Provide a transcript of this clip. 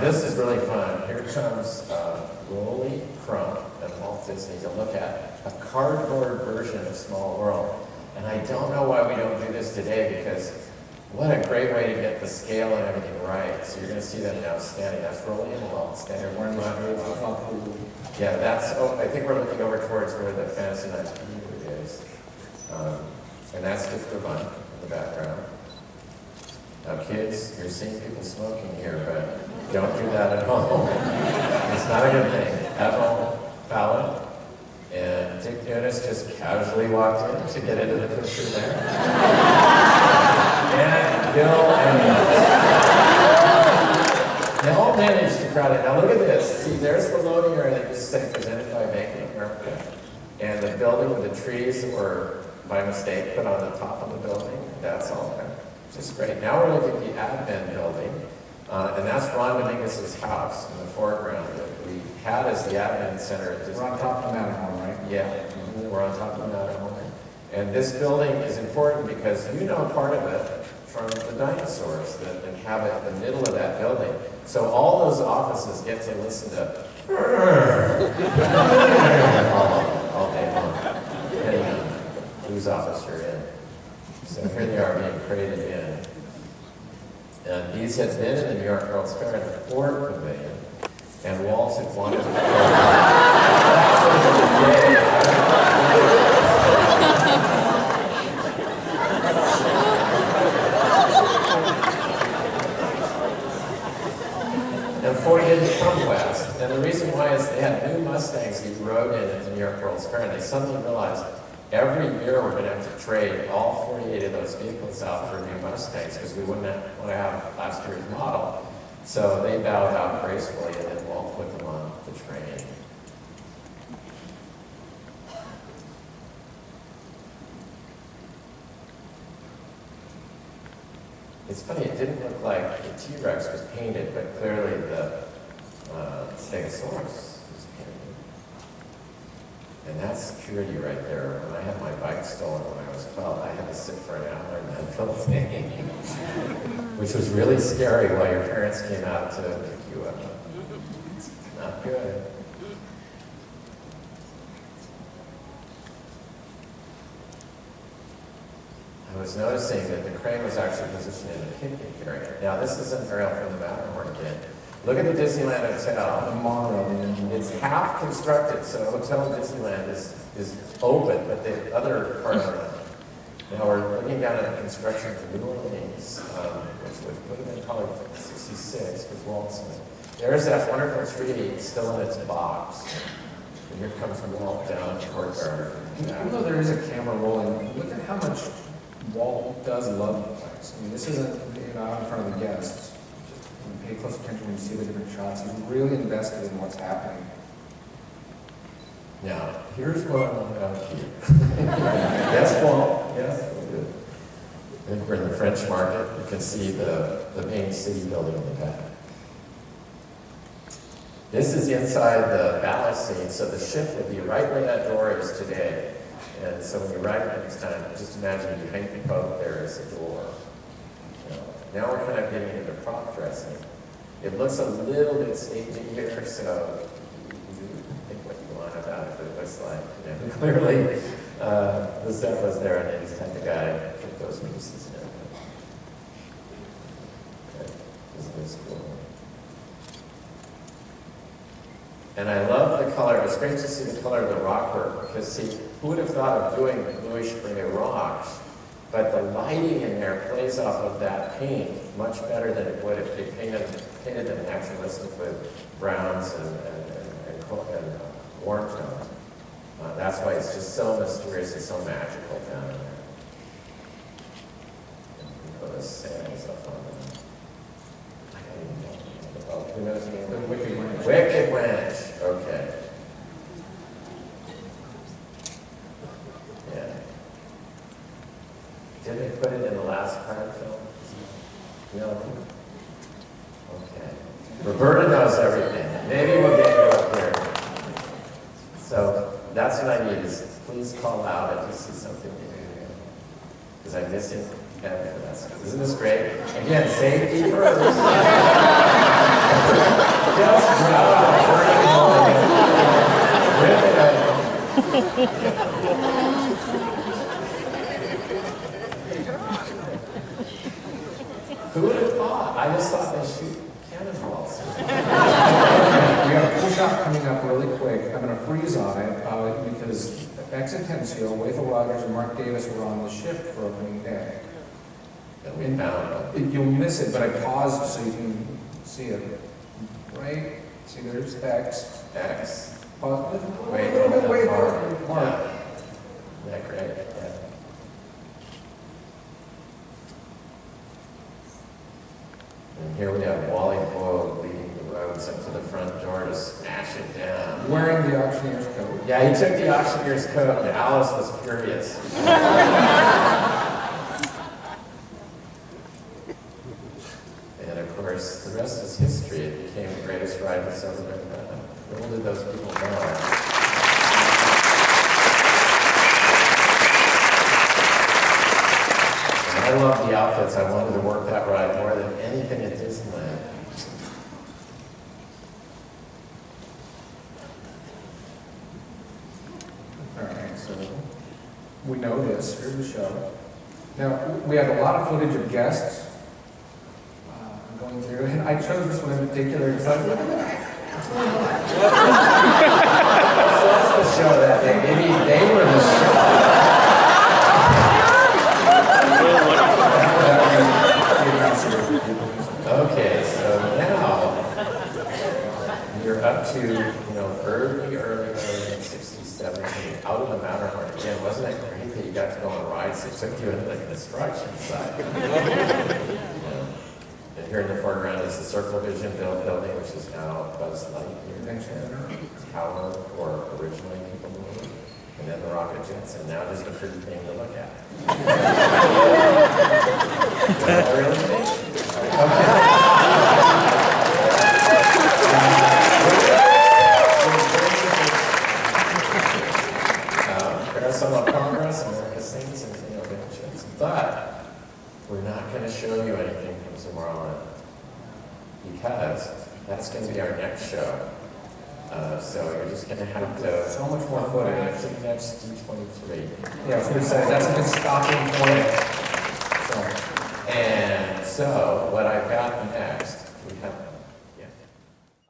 this is really fun. Here comes Rolly Crump and Walt Disney to look at a cardboard version of Small World. And I don't know why we don't do this today, because what a great way to get the scale and everything right. So you're going to see them now standing. That's Rolly and Walt standing. Yeah, that's, oh, I think we're looking over towards where the Fantasyland is. And that's just the run in the background. Now kids, you're seeing people smoking here, but don't do that at home. It's not a good thing. At home, Fallon and Dick Nunes just casually walked in to get into the picture there. And Bill and they all managed to crowd it. Now look at this. See, there's the loading area that just said presented by Bank of America. And the building with the trees that were, by mistake, put on the top of the building. That's all there. Just great. Now we're looking at the admin building, and that's Ron Dominguez's house in the foreground that we had as the admin center. We're on top of the Matterhorn, right? Yeah, we're on top of the Matterhorn. And this building is important because you know part of it from the dinosaurs that inhabit the middle of that building. So all those offices get to listen to all day long, depending on whose office you're in. So here they are being created in. And these had been in the New York World's Fair in the Ford Pavilion, and Walt had wanted to go. And Ford didn't come west. And the reason why is they had new Mustangs he rode in at the New York World's Fair, and they suddenly realized every year we're going to have to trade all 48 of those vehicles out for new Mustangs because we wouldn't want to have last year's model. So they bowed out gracefully, and then Walt put them on the train. It's funny, it didn't look like the T-Rex was painted, but clearly the Stegosaurus was painted. And that's security right there. When I had my bike stolen when I was 12, I had to sit for an hour in that building, which was really scary while your parents came out to pick you up. Not good. I was noticing that the crane was actually positioned in a picnic area. Now this is an aerial from the Matterhorn again. Look at the Disneyland Hotel. The monorail. It's half constructed, so Hotel Disneyland is open, but the other part of it. Now we're looking down at the construction of New Orleans, which would have been probably 66, because Walt said. There's that wonderful tree still in its box. And here comes Walt down the courtyard. Even though there is a camera rolling, look at how much Walt does love the place. I mean, this isn't out in front of the guests. Pay close attention when you see the different shots. He's really invested in what's happening. Now, here's what I want out here. Yes, Walt? Yes? Good. I think we're in the French Market. You can see the main city building in the back. This is inside the ballast scene, so the ship would be right where that door is today. And so when you ride next time, just imagine behind the boat there is a door. Now we're kind of getting into prop dressing. It looks a little bit stagey here, so you think what you want about it, but it looks like, clearly the set was there, and they just had the guy put those pieces in. Okay. Isn't this cool? And I love the color. It's great to see the color of the rock work, because see, who would have thought of doing bluish gray rocks? But the lighting in there plays off of that paint much better than it would if they painted them naturalistic with browns and warm tones. That's why it's just so mysterious and so magical down in there. And put the sails up on them. I don't even know. Oh, who knows the name? Wicked Wench. Wicked Wench. Okay. Yeah. Did they put it in the last card film? No? Okay. Roberta knows everything. Maybe we'll get you up here. So that's what I need is please call out if you see something new. Because I'm missing Kevin for that stuff. Isn't this great? Again, safety first. Just rip it out. Who would have thought? I just thought they shoot cannonballs. We have a cool shot coming up really quick. I'm going to freeze on it because Ex Intencio, Wathel Rogers, and Mark Davis were on the ship for opening day. And we found them. You'll miss it, but I paused so you can see it. Right? See, there's X. X. Pause. Wait, Wait. Mark. Mark. Yeah. Isn't that great? Yeah. And here we have Wally Boyle leading the roads up to the front door to smash it down. Wearing the auctioneer's coat. Yeah, he took the auctioneer's coat, and Alice was furious. And of course, the rest is history. It became the greatest ride that's ever been done. Little did those people know. And I love the outfits. I wanted to work that ride more than anything at Disneyland. All right, so we know this. Here's the show. Now, we have a lot of footage of guests going through, and I chose this one in particular because I was like, what's going on? So that's the show that day. Maybe they were the show. Okay, so now you're up to, early 1967, out of the Matterhorn. Again, wasn't it great that you got to go on rides that took you into the construction site? And here in the foreground is the Circle Vision building, which is now Buzz Lightyear Tower, or originally people moved. And then the rocket jets, and now just a pretty thing to look at. Carousel of Progress, America Sings, and Innovations. But we're not going to show you anything from Tomorrowland because that's going to be our next show. So you're just going to have to So much more come footage. back to the next D23. Yeah, I was going to say, that's a good stopping point. So, And so what I've got next, we have